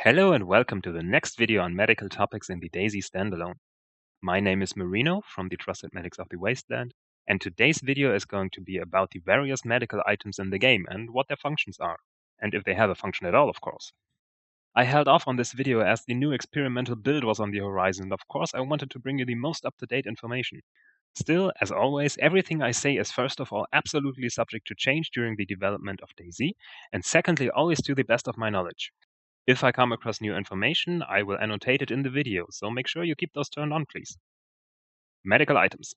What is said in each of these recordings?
Hello and welcome to the next video on medical topics in the DayZ Standalone. My name is Marino from the Trusted Medics of the Wasteland, and today's video is going to be about the various medical items in the game and what their functions are, and if they have a function at all, of course. I held off on this video as the new experimental build was on the horizon, and of course I wanted to bring you the most up-to-date information. Still, as always, everything I say is first of all absolutely subject to change during the development of DayZ, and secondly always to the best of my knowledge. If I come across new information, I will annotate it in the video, so make sure you keep those turned on, please. Medical items.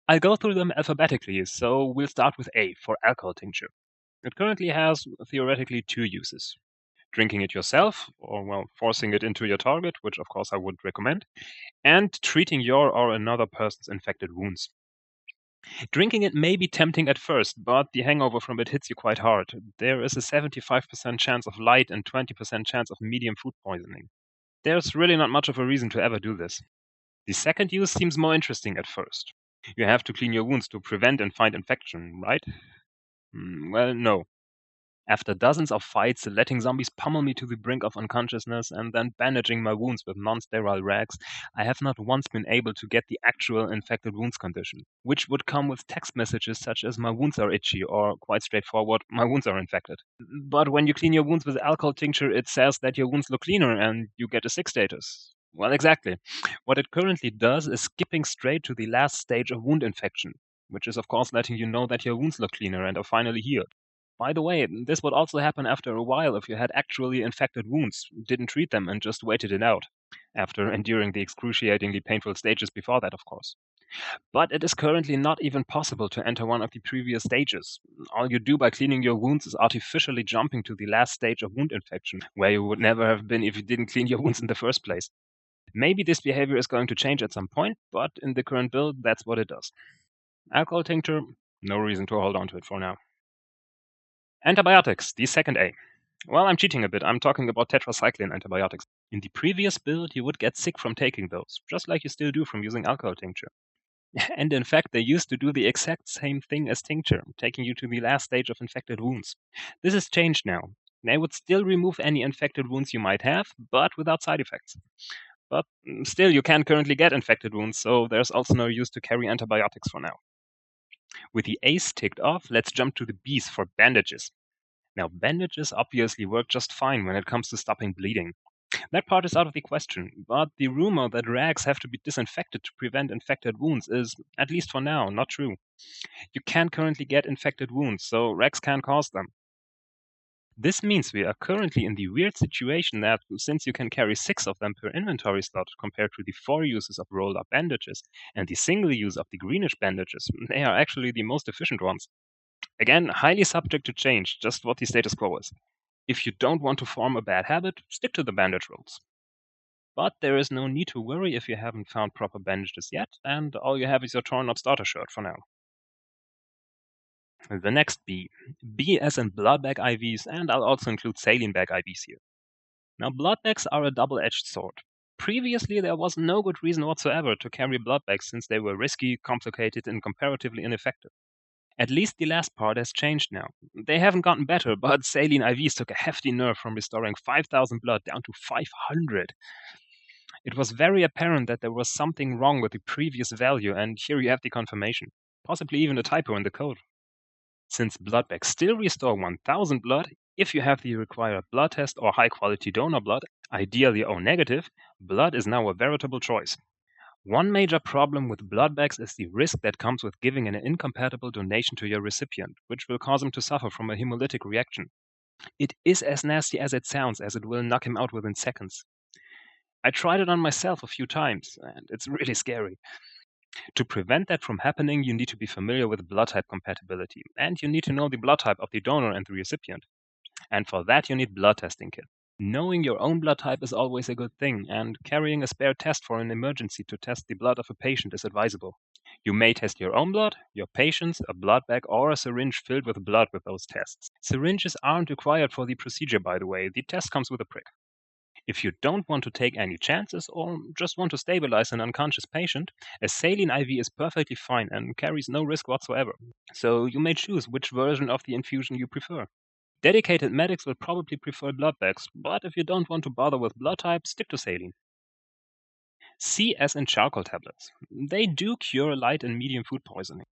I'll go through them alphabetically, so we'll start with A for alcohol tincture. It currently has, theoretically, two uses. Drinking it yourself, or forcing it into your target, which of course I would recommend, and treating your or another person's infected wounds. Drinking it may be tempting at first, but the hangover from it hits you quite hard. There is a 75% chance of light and 20% chance of medium food poisoning. There's really not much of a reason to ever do this. The second use seems more interesting at first. You have to clean your wounds to prevent and fight infection, right? Well, no. After dozens of fights, letting zombies pummel me to the brink of unconsciousness and then bandaging my wounds with non-sterile rags, I have not once been able to get the actual infected wounds condition, which would come with text messages such as my wounds are itchy or, quite straightforward, my wounds are infected. But when you clean your wounds with alcohol tincture, it says that your wounds look cleaner and you get a sick status. Well, exactly. What it currently does is skipping straight to the last stage of wound infection, which is of course letting you know that your wounds look cleaner and are finally healed. By the way, this would also happen after a while if you had actually infected wounds, didn't treat them, and just waited it out, after enduring the excruciatingly painful stages before that, of course. But it is currently not even possible to enter one of the previous stages. All you do by cleaning your wounds is artificially jumping to the last stage of wound infection, where you would never have been if you didn't clean your wounds in the first place. Maybe this behavior is going to change at some point, but in the current build, that's what it does. Alcohol tincture, no reason to hold on to it for now. Antibiotics, the second A. Well, I'm cheating a bit. I'm talking about Tetracycline Antibiotics. In the previous build, you would get sick from taking those, just like you still do from using alcohol tincture. And in fact, they used to do the exact same thing as tincture, taking you to the last stage of infected wounds. This has changed now. They would still remove any infected wounds you might have, but without side effects. But still, you can currently get infected wounds, so there's also no use to carry antibiotics for now. With the A's ticked off, let's jump to the B's for bandages. Now, bandages obviously work just fine when it comes to stopping bleeding. That part is out of the question, but the rumor that rags have to be disinfected to prevent infected wounds is, at least for now, not true. You can currently get infected wounds, so rags can cause them. This means we are currently in the weird situation that, since you can carry 6 of them per inventory slot compared to the 4 uses of rolled up bandages and the single use of the greenish bandages, they are actually the most efficient ones. Again, highly subject to change, just what the status quo is. If you don't want to form a bad habit, stick to the bandage rolls. But there is no need to worry if you haven't found proper bandages yet, and all you have is your torn up starter shirt for now. The next B. B as in blood bag IVs, and I'll also include saline bag IVs here. Now, blood bags are a double-edged sword. Previously, there was no good reason whatsoever to carry blood bags since they were risky, complicated, and comparatively ineffective. At least the last part has changed now. They haven't gotten better, but saline IVs took a hefty nerf from restoring 5,000 blood down to 500. It was very apparent that there was something wrong with the previous value, and here you have the confirmation. Possibly even a typo in the code. Since blood bags still restore 1,000 blood, if you have the required blood test or high-quality donor blood, ideally O negative, blood is now a veritable choice. One major problem with blood bags is the risk that comes with giving an incompatible donation to your recipient, which will cause him to suffer from a hemolytic reaction. It is as nasty as it sounds, as it will knock him out within seconds. I tried it on myself a few times, and it's really scary. To prevent that from happening, you need to be familiar with blood type compatibility, and you need to know the blood type of the donor and the recipient. And for that, you need blood testing kit. Knowing your own blood type is always a good thing, and carrying a spare test for an emergency to test the blood of a patient is advisable. You may test your own blood, your patient's, a blood bag, or a syringe filled with blood with those tests. Syringes aren't required for the procedure, by the way. The test comes with a prick. If you don't want to take any chances or just want to stabilize an unconscious patient, a saline IV is perfectly fine and carries no risk whatsoever. So you may choose which version of the infusion you prefer. Dedicated medics will probably prefer blood bags, but if you don't want to bother with blood type, stick to saline. C as in charcoal tablets. They do cure light and medium food poisoning.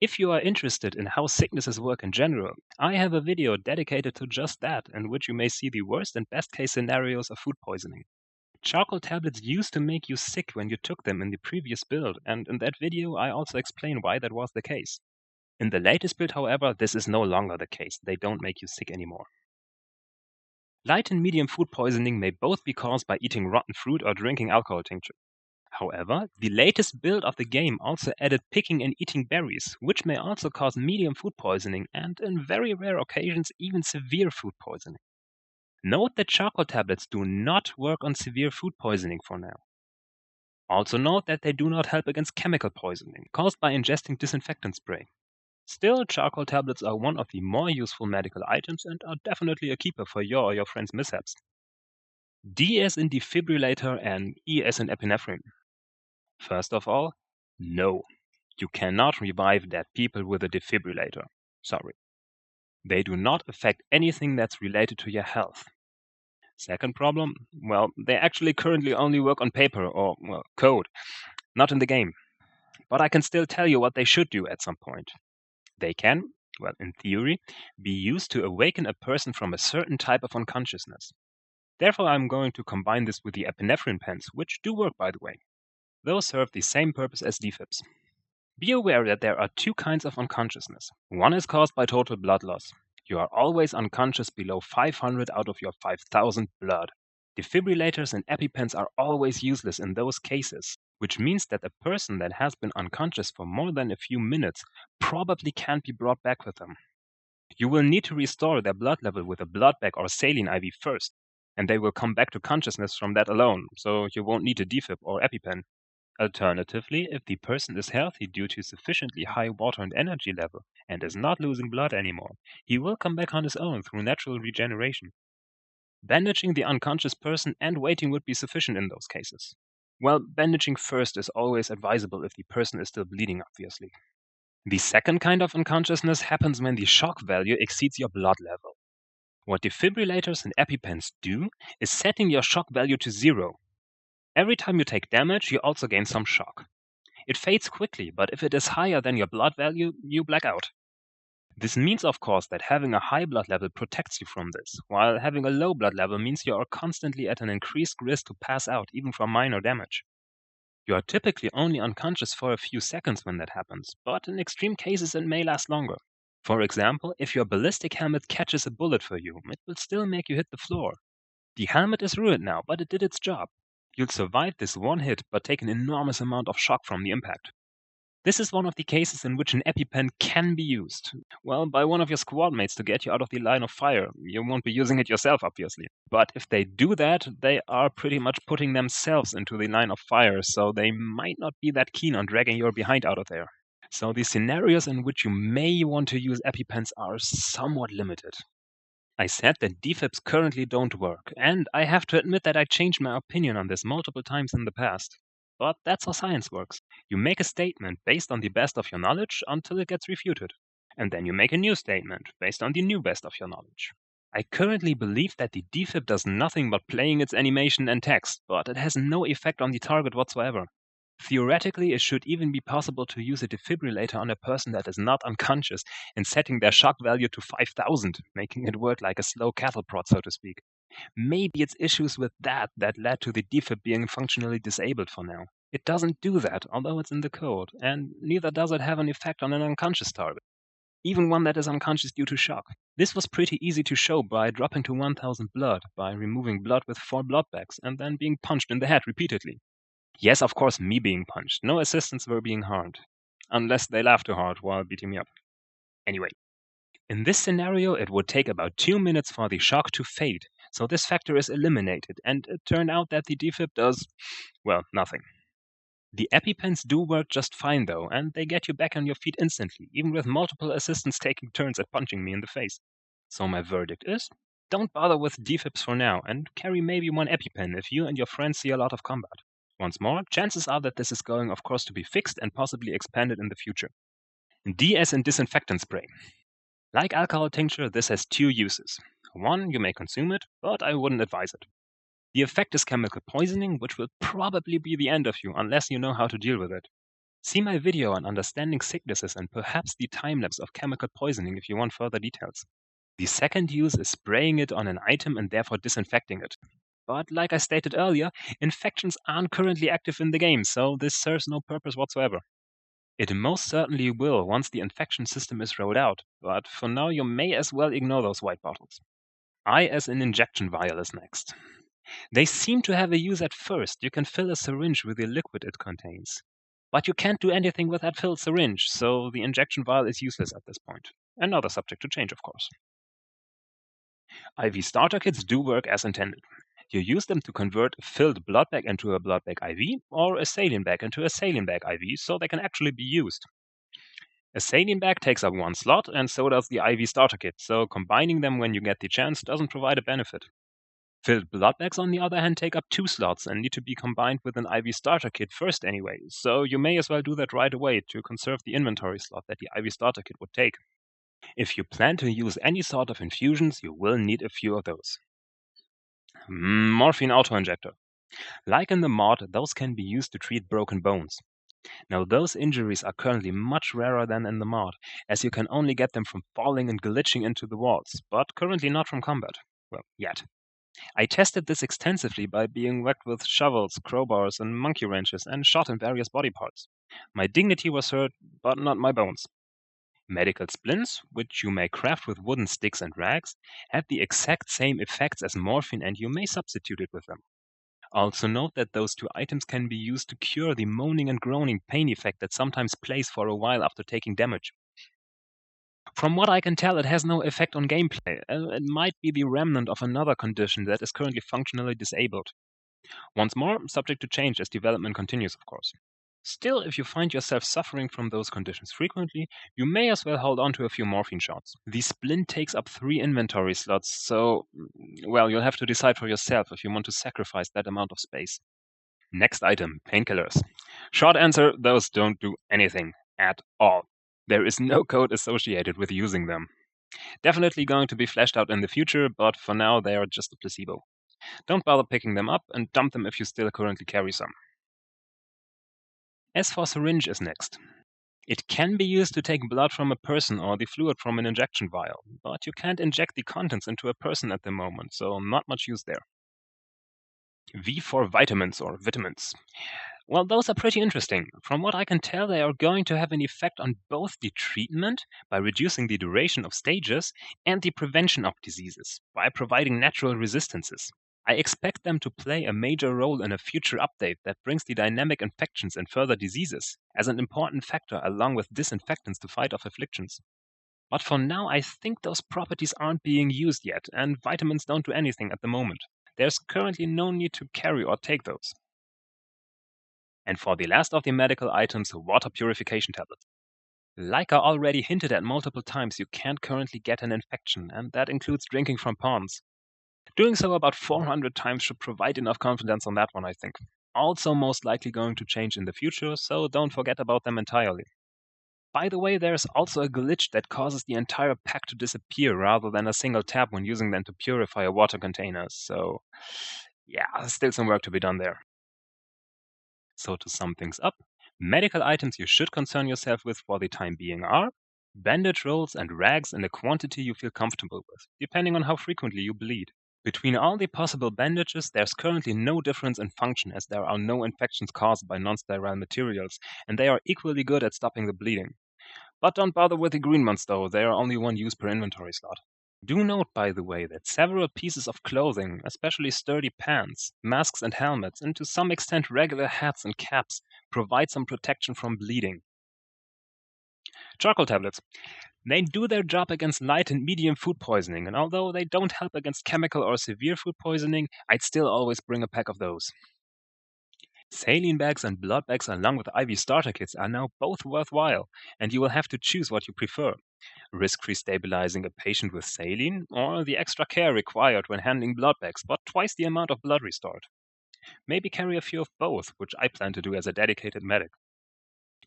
If you are interested in how sicknesses work in general, I have a video dedicated to just that, in which you may see the worst and best case scenarios of food poisoning. Charcoal tablets used to make you sick when you took them in the previous build, and in that video I also explain why that was the case. In the latest build, however, this is no longer the case. They don't make you sick anymore. Light and medium food poisoning may both be caused by eating rotten fruit or drinking alcohol tincture. However, the latest build of the game also added picking and eating berries, which may also cause medium food poisoning and, in very rare occasions, even severe food poisoning. Note that charcoal tablets do not work on severe food poisoning for now. Also note that they do not help against chemical poisoning caused by ingesting disinfectant spray. Still, charcoal tablets are one of the more useful medical items and are definitely a keeper for your or your friend's mishaps. D as in defibrillator and E as in epinephrine. First of all, no, you cannot revive dead people with a defibrillator. Sorry. They do not affect anything that's related to your health. Second problem, well, they actually currently only work on paper or, well, code, not in the game. But I can still tell you what they should do at some point. They can, well, in theory, be used to awaken a person from a certain type of unconsciousness. Therefore, I'm going to combine this with the epinephrine pens, which do work, by the way. Those serve the same purpose as Defibs. Be aware that there are two kinds of unconsciousness. One is caused by total blood loss. You are always unconscious below 500 out of your 5000 blood. Defibrillators and EpiPens are always useless in those cases, which means that a person that has been unconscious for more than a few minutes probably can't be brought back with them. You will need to restore their blood level with a blood bag or saline IV first, and they will come back to consciousness from that alone, so you won't need a Defib or EpiPen. Alternatively, if the person is healthy due to sufficiently high water and energy level and is not losing blood anymore, he will come back on his own through natural regeneration. Bandaging the unconscious person and waiting would be sufficient in those cases. Well, bandaging first is always advisable if the person is still bleeding, obviously. The second kind of unconsciousness happens when the shock value exceeds your blood level. What defibrillators and EpiPens do is setting your shock value to 0. Every time you take damage, you also gain some shock. It fades quickly, but if it is higher than your blood value, you black out. This means, of course, that having a high blood level protects you from this, while having a low blood level means you are constantly at an increased risk to pass out, even from minor damage. You are typically only unconscious for a few seconds when that happens, but in extreme cases it may last longer. For example, if your ballistic helmet catches a bullet for you, it will still make you hit the floor. The helmet is ruined now, but it did its job. You'll survive this one hit, but take an enormous amount of shock from the impact. This is one of the cases in which an EpiPen can be used. Well, by one of your squad mates to get you out of the line of fire. You won't be using it yourself, obviously. But if they do that, they are pretty much putting themselves into the line of fire, so they might not be that keen on dragging your behind out of there. So the scenarios in which you may want to use EpiPens are somewhat limited. I said that Defibs currently don't work, and I have to admit that I changed my opinion on this multiple times in the past. But that's how science works. You make a statement based on the best of your knowledge until it gets refuted. And then you make a new statement based on the new best of your knowledge. I currently believe that the Defib does nothing but playing its animation and text, but it has no effect on the target whatsoever. Theoretically, it should even be possible to use a defibrillator on a person that is not unconscious and setting their shock value to 5000, making it work like a slow cattle prod, so to speak. Maybe it's issues with that led to the Defib being functionally disabled for now. It doesn't do that, although it's in the code, and neither does it have an effect on an unconscious target, even one that is unconscious due to shock. This was pretty easy to show by dropping to 1000 blood, by removing blood with 4 blood bags, and then being punched in the head repeatedly. Yes, of course, me being punched. No assistants were being harmed. Unless they laughed too hard while beating me up. Anyway, in this scenario, it would take about 2 minutes for the shock to fade, so this factor is eliminated, and it turned out that the Defib does, well, nothing. The EpiPens do work just fine though, and they get you back on your feet instantly, even with multiple assistants taking turns at punching me in the face. So my verdict is, don't bother with Defibs for now, and carry maybe one EpiPen if you and your friends see a lot of combat. Once more, chances are that this is going, of course, to be fixed and possibly expanded in the future. D as in Disinfectant Spray. Like alcohol tincture, this has two uses. One, you may consume it, but I wouldn't advise it. The effect is chemical poisoning, which will probably be the end of you unless you know how to deal with it. See my video on understanding sicknesses and perhaps the time-lapse of chemical poisoning if you want further details. The second use is spraying it on an item and therefore disinfecting it. But like I stated earlier, infections aren't currently active in the game, so this serves no purpose whatsoever. It most certainly will once the infection system is rolled out, but for now you may as well ignore those white bottles. I as an injection vial is next. They seem to have a use at first. You can fill a syringe with the liquid it contains. But you can't do anything with that filled syringe, so the injection vial is useless at this point. Another subject to change, of course. IV starter kits do work as intended. You use them to convert a filled blood bag into a blood bag IV or a saline bag into a saline bag IV so they can actually be used. A saline bag takes up one slot and so does the IV starter kit, so combining them when you get the chance doesn't provide a benefit. Filled blood bags, on the other hand, take up two slots and need to be combined with an IV starter kit first anyway, so you may as well do that right away to conserve the inventory slot that the IV starter kit would take. If you plan to use any sort of infusions, you will need a few of those. Morphine autoinjector. Like in the mod, those can be used to treat broken bones. Now, those injuries are currently much rarer than in the mod, as you can only get them from falling and glitching into the walls, but currently not from combat. Well, yet. I tested this extensively by being whacked with shovels, crowbars, and monkey wrenches, and shot in various body parts. My dignity was hurt, but not my bones. Medical splints, which you may craft with wooden sticks and rags, have the exact same effects as morphine, and you may substitute it with them. Also note that those two items can be used to cure the moaning and groaning pain effect that sometimes plays for a while after taking damage. From what I can tell, it has no effect on gameplay. It might be the remnant of another condition that is currently functionally disabled. Once more, subject to change as development continues, of course. Still, if you find yourself suffering from those conditions frequently, you may as well hold on to a few morphine shots. The splint takes up 3 inventory slots, so, well, you'll have to decide for yourself if you want to sacrifice that amount of space. Next item, painkillers. Short answer, those don't do anything at all. There is no code associated with using them. Definitely going to be fleshed out in the future, but for now they are just a placebo. Don't bother picking them up and dump them if you still currently carry some. As for syringe is next. It can be used to take blood from a person or the fluid from an injection vial, but you can't inject the contents into a person at the moment, so not much use there. V for vitamins or vitamins. Well, those are pretty interesting. From what I can tell, they are going to have an effect on both the treatment, by reducing the duration of stages, and the prevention of diseases, by providing natural resistances. I expect them to play a major role in a future update that brings the dynamic infections and further diseases as an important factor along with disinfectants to fight off afflictions. But for now, I think those properties aren't being used yet, and vitamins don't do anything at the moment. There's currently no need to carry or take those. And for the last of the medical items, water purification tablets. Like I already hinted at multiple times, you can't currently get an infection, and that includes drinking from ponds. Doing so about 400 times should provide enough confidence on that one, I think. Also most likely going to change in the future, so don't forget about them entirely. By the way, there's also a glitch that causes the entire pack to disappear rather than a single tap when using them to purify a water container, so yeah, still some work to be done there. So to sum things up, medical items you should concern yourself with for the time being are bandage rolls and rags in a quantity you feel comfortable with, depending on how frequently you bleed. Between all the possible bandages, there's currently no difference in function as there are no infections caused by non-sterile materials, and they are equally good at stopping the bleeding. But don't bother with the green ones though, they are only one use per inventory slot. Do note, by the way, that several pieces of clothing, especially sturdy pants, masks and helmets, and to some extent regular hats and caps, provide some protection from bleeding. Charcoal tablets. They do their job against light and medium food poisoning, and although they don't help against chemical or severe food poisoning, I'd still always bring a pack of those. Saline bags and blood bags along with IV starter kits are now both worthwhile, and you will have to choose what you prefer. Risk-free stabilizing a patient with saline, or the extra care required when handling blood bags, but twice the amount of blood restored. Maybe carry a few of both, which I plan to do as a dedicated medic.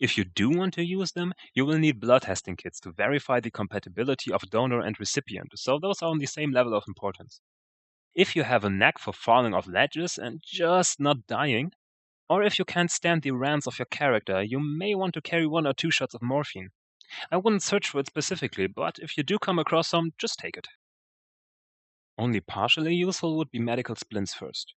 If you do want to use them, you will need blood testing kits to verify the compatibility of donor and recipient, so those are on the same level of importance. If you have a knack for falling off ledges and just not dying, or if you can't stand the rants of your character, you may want to carry 1 or 2 shots of morphine. I wouldn't search for it specifically, but if you do come across some, just take it. Only partially useful would be medical splints first.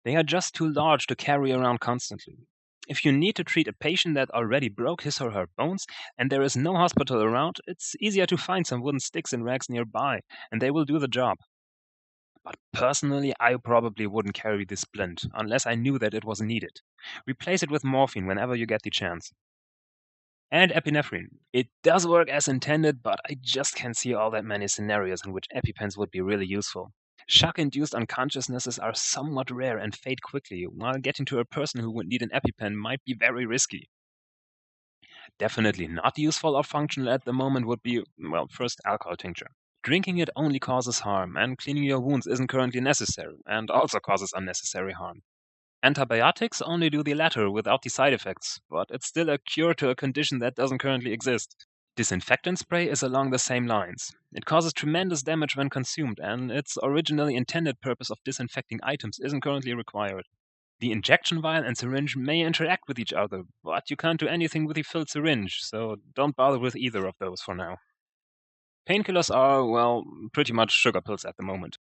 They are just too large to carry around constantly. If you need to treat a patient that already broke his or her bones and there is no hospital around, it's easier to find some wooden sticks and rags nearby, and they will do the job. But personally, I probably wouldn't carry this splint unless I knew that it was needed. Replace it with morphine whenever you get the chance. And epinephrine. It does work as intended, but I just can't see all that many scenarios in which EpiPens would be really useful. Shock-induced unconsciousnesses are somewhat rare and fade quickly, while getting to a person who would need an EpiPen might be very risky. Definitely not useful or functional at the moment would be, well, first, alcohol tincture. Drinking it only causes harm, and cleaning your wounds isn't currently necessary, and also causes unnecessary harm. Antibiotics only do the latter without the side effects, but it's still a cure to a condition that doesn't currently exist. Disinfectant spray is along the same lines. It causes tremendous damage when consumed, and its originally intended purpose of disinfecting items isn't currently required. The injection vial and syringe may interact with each other, but you can't do anything with the filled syringe, so don't bother with either of those for now. Painkillers are, well, pretty much sugar pills at the moment.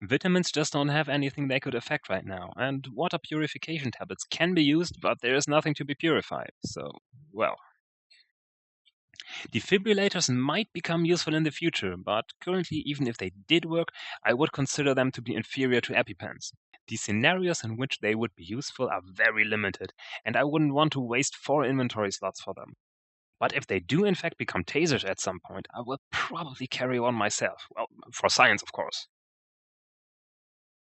Vitamins just don't have anything they could affect right now, and water purification tablets can be used, but there is nothing to be purified, so, well. Defibrillators might become useful in the future, but currently, even if they did work, I would consider them to be inferior to EpiPens. The scenarios in which they would be useful are very limited, and I wouldn't want to waste 4 inventory slots for them. But if they do in fact become tasers at some point, I will probably carry one myself. Well, for science, of course.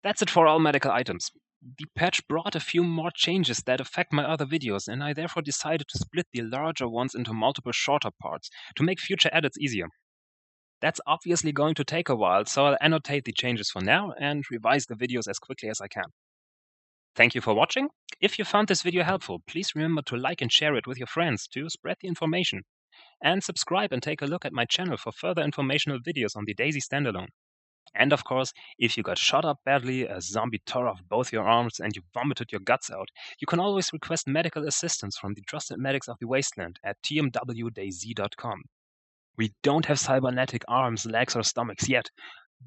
That's it for all medical items. The patch brought a few more changes that affect my other videos, and I therefore decided to split the larger ones into multiple shorter parts to make future edits easier. That's obviously going to take a while, so I'll annotate the changes for now and revise the videos as quickly as I can. Thank you for watching. If you found this video helpful, please remember to like and share it with your friends to spread the information. And subscribe and take a look at my channel for further informational videos on the DayZ Standalone. And of course, if you got shot up badly, a zombie tore off both your arms, and you vomited your guts out, you can always request medical assistance from the trusted medics of the wasteland at tmwdayz.com. We don't have cybernetic arms, legs, or stomachs yet,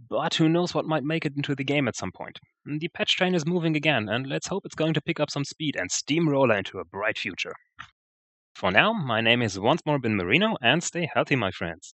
but who knows what might make it into the game at some point. The patch train is moving again, and let's hope it's going to pick up some speed and steamroller into a bright future. For now, my name is once more Ben Marino, and stay healthy, my friends.